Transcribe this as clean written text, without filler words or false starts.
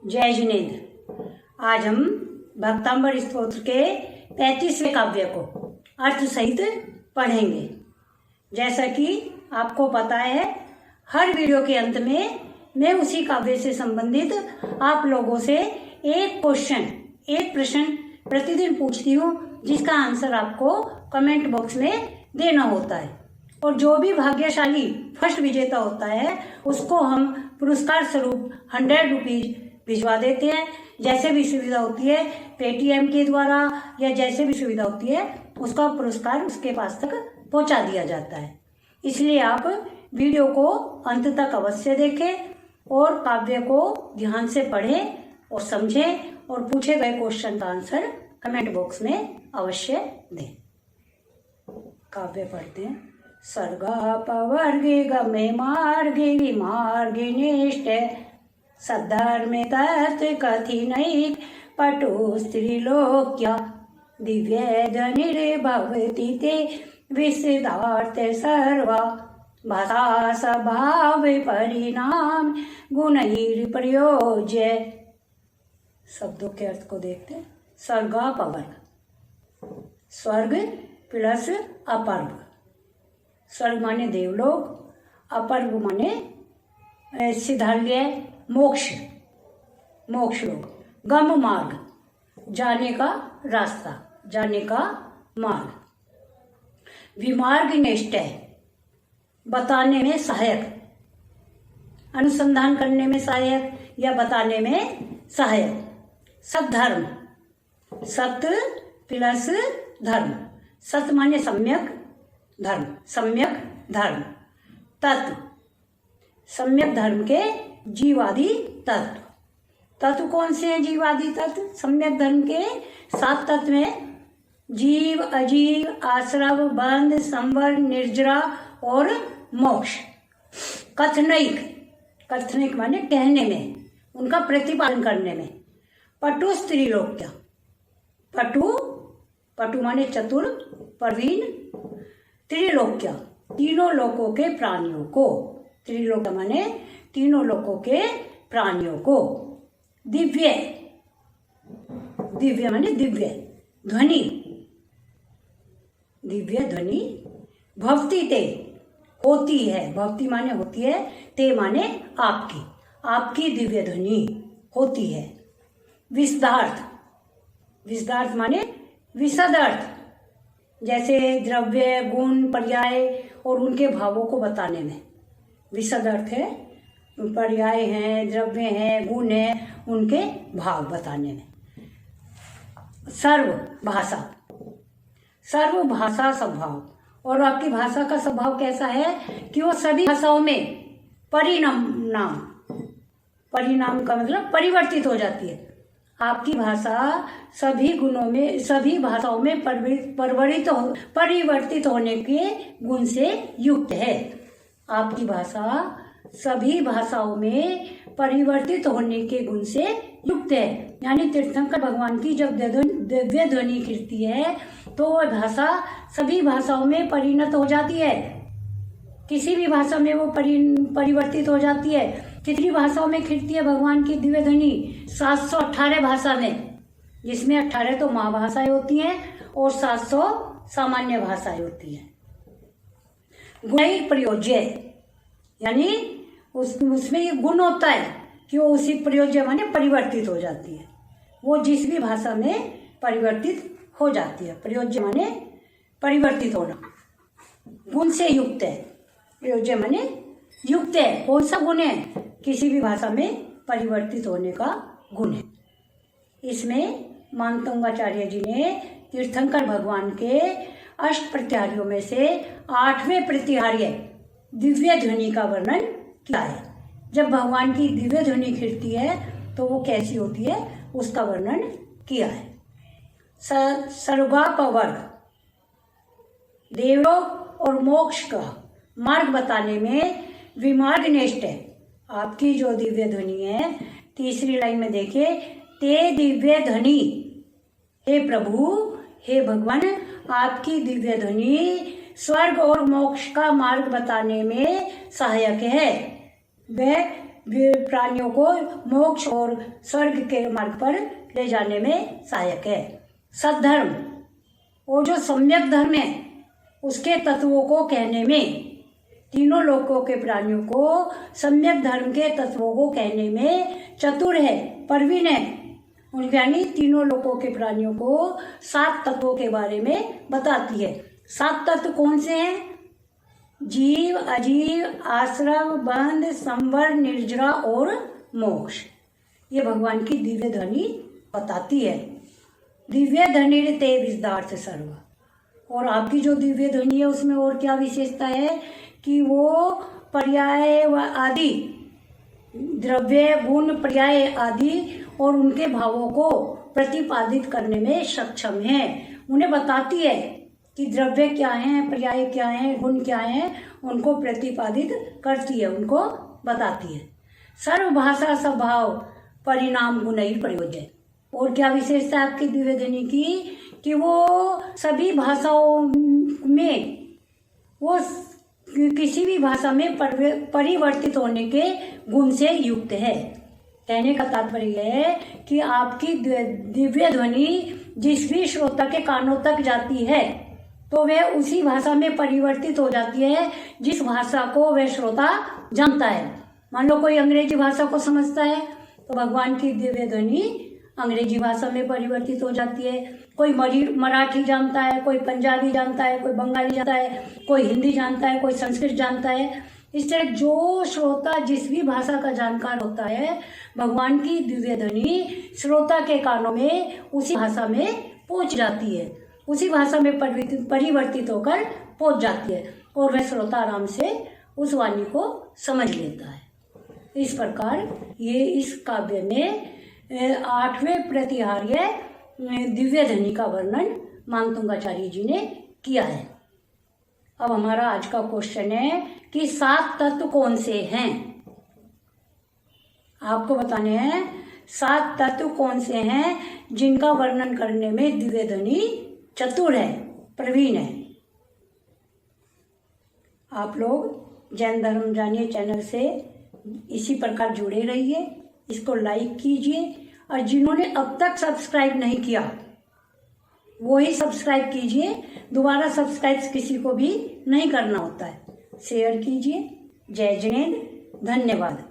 जय जिनेन्द्र। आज हम भक्तांबर स्तोत्र के 35वें काव्य को अर्थ सहित पढ़ेंगे। जैसा कि आपको पता है, हर वीडियो के अंत में मैं उसी काव्य से संबंधित आप लोगों से एक प्रश्न प्रतिदिन पूछती हूँ, जिसका आंसर आपको कमेंट बॉक्स में देना होता है। और जो भी भाग्यशाली फर्स्ट विजेता होता है, उसको हम पुरस्कार स्वरूप 100 रुपीज भिजवा देते हैं। जैसे भी सुविधा होती है, पेटीएम के द्वारा या जैसे भी सुविधा होती है, उसका पुरस्कार उसके पास तक पहुंचा दिया जाता है। इसलिए आप वीडियो को अंत तक अवश्य देखें और काव्य को ध्यान से पढ़ें और समझें और पूछे गए क्वेश्चन का आंसर कमेंट बॉक्स में अवश्य दें। काव्य पढ़ते हैं। सर्गापवर्गे गमे मार्गे विमार्गे निष्ठे सद्धर्मे तत् कथिनैक पटु स्त्रीलोक्या दिव्यधनिर्भवति ते विसिदार्थ सर्वा भाषा स्वभाव परिणाम गुणैर प्रयोज्य। शब्दों के अर्थ को देखते हैं। स्वर्गापवर्ग, स्वर्ग प्लस अपर्ग। स्वर्ग माने देवलोक, अपर्ग माने सिद्धार्य मोक्ष लोक। गम मार्ग, जाने का रास्ता, जाने का मार्ग। विमार्ग निष्ठय, बताने में सहायक, अनुसंधान करने में सहायक या बताने में सहायक। सद्धर्म, सत्य प्लस धर्म। सत्य माने सम्यक धर्म, सम्यक धर्म। तत्व, सम्यक धर्म के जीवादि तत्व। तत्व कौन से हैं? जीवादि तत्व। सम्यक धर्म के 7 तत्व में जीव, अजीव, आश्रव, बंध, संवर, निर्जरा और मोक्ष। कथनैक, कथनैक माने कहने में, उनका प्रतिपादन करने में। पटु स्त्रीलोक्या, पटु माने चतुर, प्रवीण। त्रिलोक्या, तीनों लोकों के प्राणियों को। त्रिलोक्या माने तीनों लोकों के प्राणियों को। दिव्य, दिव्य माने दिव्य ध्वनि, दिव्य ध्वनि। भवति ते, होती है। भवति माने होती है, ते माने आपकी, आपकी दिव्य ध्वनि होती है। विशदार्थ, विशदार्थ माने विशद अर्थ, जैसे द्रव्य, गुण, पर्याय और उनके भावों को बताने में। विशद अर्थ है, पर्याय हैं, द्रव्य हैं, गुण हैं, उनके भाव बताने में। सर्व भाषा, सर्व भाषा स्वभाव। और आपकी भाषा का स्वभाव कैसा है कि वो सभी भाषाओं में परिणाम का मतलब परिवर्तित हो जाती है। आपकी भाषा सभी गुणों में, सभी भाषाओं में परिवर्तित होने के गुण से युक्त है। आपकी भाषा सभी भाषाओं में परिवर्तित होने के गुण से युक्त है। यानी तीर्थंकर भगवान की जब दिव्य ध्वनि गिरती है तो वह भाषा सभी भाषाओं में परिणत हो जाती है। किसी भी भाषा में वो परिवर्तित हो जाती है। कितनी भाषाओं में खिलती है भगवान की दिव्य ध्वनि? 718 भाषा में, जिसमें 18 तो महाभाषाएं होती हैं और 700 सामान्य भाषाएं होती हैं। गुणैर प्रयोज्य, यानी उसमें ये गुण होता है कि वो उसी प्रयोज्य माने परिवर्तित हो जाती है। वो जिस भी भाषा में परिवर्तित हो जाती है। प्रयोज्य माने परिवर्तित होना, गुण से युक्त है। प्रयोज्य माने युक्त है। कौन सा गुण है? किसी भी भाषा में परिवर्तित होने का गुण है। इसमें मानतंगाचार्य जी ने तीर्थंकर भगवान के 8 प्रतिहारियों में से 8वें प्रतिहार्य दिव्य ध्वनि का वर्णन किया है। जब भगवान की दिव्य ध्वनि खिलती है तो वो कैसी होती है, उसका वर्णन किया है। सर्गापवर्ग, देवलोक और मोक्ष का मार्ग बताने में विमार्ग निष्ठ है। आपकी जो दिव्य ध्वनि है, तीसरी लाइन में देखिए, ते दिव्य ध्वनि, हे प्रभु, हे भगवान, आपकी दिव्य ध्वनि स्वर्ग और मोक्ष का मार्ग बताने में सहायक है। वह प्राणियों को मोक्ष और स्वर्ग के मार्ग पर ले जाने में सहायक है। सद्धर्म और जो सम्यक धर्म है उसके तत्वों को कहने में, तीनों लोकों के प्राणियों को सम्यक धर्म के तत्वों को कहने में चतुर है, प्रवीण है। यानी तीनों लोकों के प्राणियों को 7 तत्वों के बारे में बताती है। 7 तत्व कौन से हैं? जीव, अजीव, आश्रम, बंध, संवर, निर्जरा और मोक्ष। ये भगवान की दिव्य ध्वनि बताती है। दिव्य ध्वनि ते विस्तार्थ सर्व। और आपकी जो दिव्य ध्वनि है उसमें और क्या विशेषता है कि वो पर्याय व आदि द्रव्य, गुण, पर्याय आदि और उनके भावों को प्रतिपादित करने में सक्षम है। उन्हें बताती है कि द्रव्य क्या हैं, पर्याय क्या हैं, गुण क्या हैं, उनको प्रतिपादित करती है, उनको बताती है। सर्वभाषा स्वभाव परिणाम गुण ही प्रयोज्य। और क्या विशेषता है आपकी दिव्य ध्वनि की कि वो सभी भाषाओं में, वो किसी भी भाषा में परिवर्तित होने के गुण से युक्त है। कहने का तात्पर्य है कि आपकी दिव्य ध्वनि जिस भी श्रोता के कानों तक जाती है तो वह उसी भाषा में परिवर्तित हो जाती है जिस भाषा को वह श्रोता जानता है। मान लो कोई अंग्रेजी भाषा को समझता है तो भगवान की दिव्य ध्वनि अंग्रेजी भाषा में परिवर्तित हो जाती है। कोई मराठी जानता है, कोई पंजाबी जानता है, कोई बंगाली जानता है, कोई हिंदी जानता है, कोई संस्कृत जानता है। इस तरह जो श्रोता जिस भी भाषा का जानकार होता है, भगवान की दिव्य ध्वनि श्रोता के कानों में उसी भाषा में पहुंच जाती है, उसी भाषा में परिवर्तित होकर पहुंच जाती है और वह श्रोता आराम से उस वाणी को समझ लेता है। इस प्रकार ये इस काव्य में 8वें प्रतिहार्य दिव्य ध्वनि का वर्णन मानतुंगाचार्य जी ने किया है। अब हमारा आज का क्वेश्चन है कि 7 तत्व कौन से हैं? आपको बताने हैं 7 तत्व कौन से हैं जिनका वर्णन करने में दिव्य ध्वनि चतुर है, प्रवीण है। आप लोग जैन धर्म जानिए चैनल से इसी प्रकार जुड़े रहिए, इसको लाइक कीजिए और जिन्होंने अब तक सब्सक्राइब नहीं किया वो ही सब्सक्राइब कीजिए। दोबारा सब्सक्राइब किसी को भी नहीं करना होता है। शेयर कीजिए। जय जिनेंद्र, धन्यवाद।